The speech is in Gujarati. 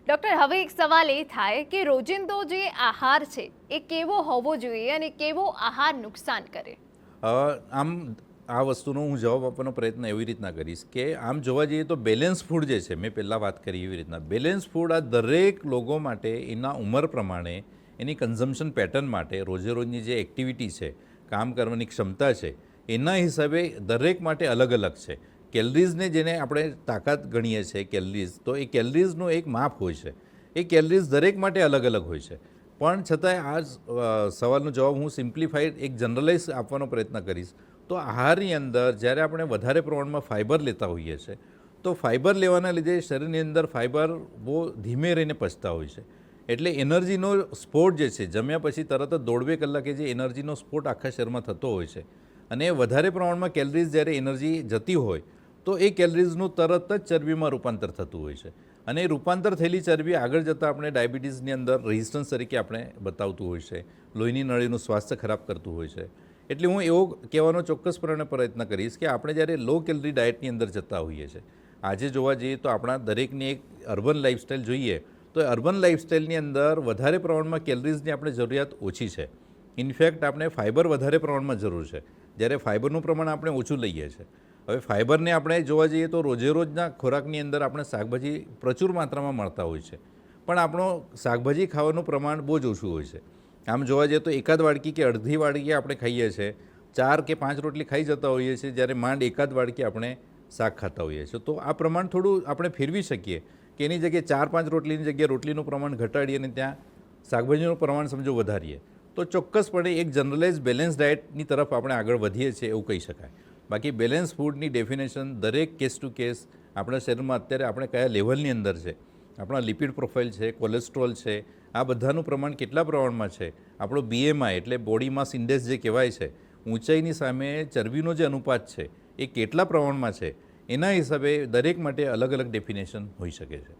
ડૉક્ટર, હવે એક સવાલ એ થાય કે રોજિંદો જે આહાર છે એ કેવો હોવો જોઈએ અને કેવો આહાર નુકસાન કરે? આમ આ વસ્તુનો હું જવાબ આપવાનો પ્રયત્ન એવી રીતના કરીશ કે આમ જોવા જઈએ તો બેલેન્સ ફૂડ જે છે, મેં પહેલાં વાત કરી એવી રીતના બેલેન્સ ફૂડ આ દરેક લોકો માટે એના ઉંમર પ્રમાણે એની કન્ઝમ્પશન પેટર્ન માટે રોજે રોજની જે એક્ટિવિટી છે, કામ કરવાની ક્ષમતા છે, એના હિસાબે દરેક માટે અલગ અલગ છે. કેલરીઝને જેને આપણે તાકાત ગણીએ છીએ કેલરીઝ, તો એ કેલરીઝનું એક માપ હોય છે. એ કેલરીઝ દરેક માટે અલગ અલગ હોય છે. પણ છતાંય આ સવાલનો જવાબ હું સિમ્પ્લિફાઈડ એક જનરલાઇઝ આપવાનો પ્રયત્ન કરીશ. તો આહારની અંદર જ્યારે આપણે વધારે પ્રમાણમાં ફાઇબર લેતા હોઈએ છીએ, તો ફાઇબર લેવાના લીધે શરીરની અંદર ફાઇબર બહુ ધીમે રહીને પચતા હોય છે. એટલે એનર્જીનો સ્ફોટ જે છે, જમ્યા પછી તરત જ 1.5-2 કલાકે જે એનર્જીનો સ્ફોટ આખા શરીરમાં થતો હોય છે, અને વધારે પ્રમાણમાં કેલરીઝ જ્યારે એનર્જી જતી હોય તો એ કેલરીઝનું તરત જ ચરબીમાં રૂપાંતર થતું હોય છે. અને એ રૂપાંતર થયેલી ચરબી આગળ જતાં આપણે ડાયાબિટીસની અંદર રેઝિસ્ટન્સ તરીકે આપણે બતાવતું હોય છે, લોહીની નળીનું સ્વાસ્થ્ય ખરાબ કરતું હોય છે. એટલે હું એવો કહેવાનો ચોક્કસપણે પ્રયત્ન કરીશ કે આપણે જ્યારે લો કેલરી ડાયટની અંદર જતા હોઈએ છીએ, આજે જોવા જઈએ તો આપણા દરેકની એક અર્બન લાઇફસ્ટાઇલ જોઈએ તો અર્બન લાઇફસ્ટાઇલની અંદર વધારે પ્રમાણમાં કેલરીઝની આપણે જરૂરિયાત ઓછી છે. ઇનફેક્ટ આપણે ફાઇબર વધારે પ્રમાણમાં જરૂર છે, જ્યારે ફાઇબરનું પ્રમાણ આપણે ઓછું લઈએ છીએ. હવે ફાઇબરને આપણે જોવા જઈએ તો રોજે રોજના ખોરાકની અંદર આપણે શાકભાજી પ્રચુર માત્રામાં મળતા હોય છે, પણ આપણો શાકભાજી ખાવાનું પ્રમાણ બહુ જ ઓછું હોય છે. આમ જોવા જઈએ તો એકાદ વાડકી કે અડધી વાડકી આપણે ખાઈએ છીએ, 4 કે 5 રોટલી ખાઈ જતા હોઈએ છીએ, જ્યારે માંડ એકાદ વાડકી આપણે શાક ખાતા હોઈએ છીએ. તો આ પ્રમાણ થોડું આપણે ફેરવી શકીએ કે એની જગ્યાએ 4-5 રોટલીની જગ્યાએ રોટલીનું પ્રમાણ ઘટાડીએ અને ત્યાં શાકભાજીનું પ્રમાણ સમજો વધારીએ, તો ચોક્કસપણે એક જનરલાઇઝ બેલેન્સ ડાયટની તરફ આપણે આગળ વધીએ છીએ એવું કહી શકાય. બાકી બેલેન્સ ફૂડની ડેફિનેશન દરેક કેસ ટુ કેસ આપણા શરીરમાં અત્યારે આપણે કયા લેવલની અંદર છે, આપણા લિપિડ પ્રોફાઇલ છે, કોલેસ્ટ્રોલ છે, આ બધાનું પ્રમાણ કેટલા પ્રમાણમાં છે, આપણો BMI એટલે બોડી માસ ઇન્ડેક્સ જે કહેવાય છે, ઊંચાઈની સામે ચરબીનો જે અનુપાત છે એ કેટલા પ્રમાણમાં છે, એના હિસાબે દરેક માટે અલગ અલગ ડેફિનેશન હોઈ શકે છે.